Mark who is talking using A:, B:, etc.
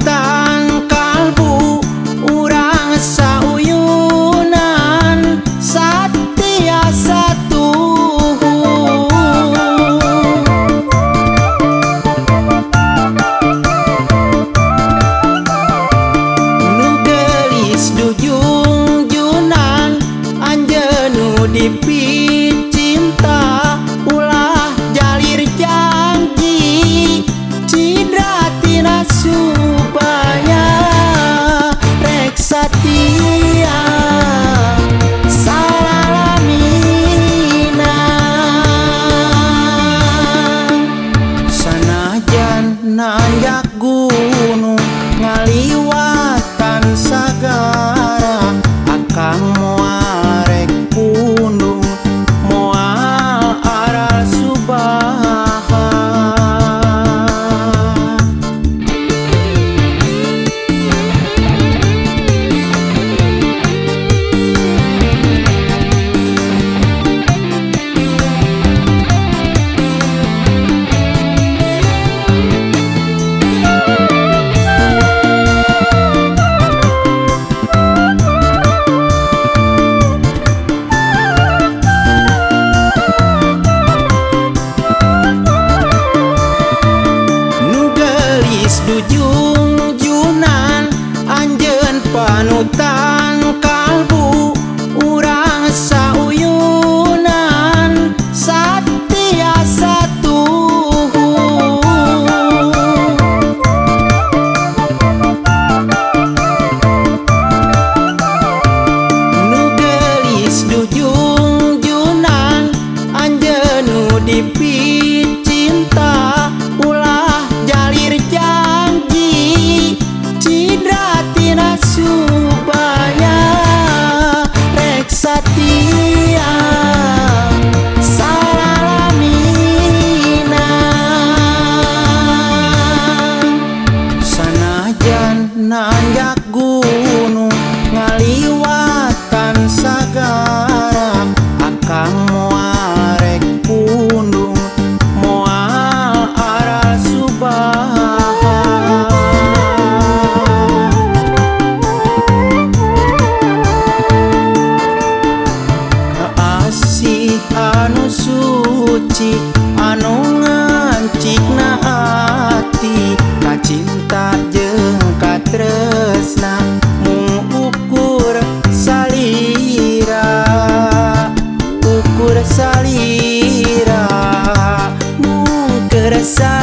A: panutan kalbu urang sauyunan satya satu nu gelis dujung junan anjeun dipit cinta ulah jalir janji cidra tina supaya rek satia salalamina sanajan nanjak gunung ngaliwatan sagara akang moal rek pundung moal aral subaha dujung junan anjeun panutan kalbu urang sauyunan satya satu nu gelis dujung junan anjeun dipit cinta ulah jalir janji cidra tina supaya rek satia salalamina sanajan nanjak gunung ngaliwatan sagara akang moal rek pundung moal aral subaha kaasih anu suci anu ngancikna ati kacinta jeung katresna mung ukur salira mung kerasa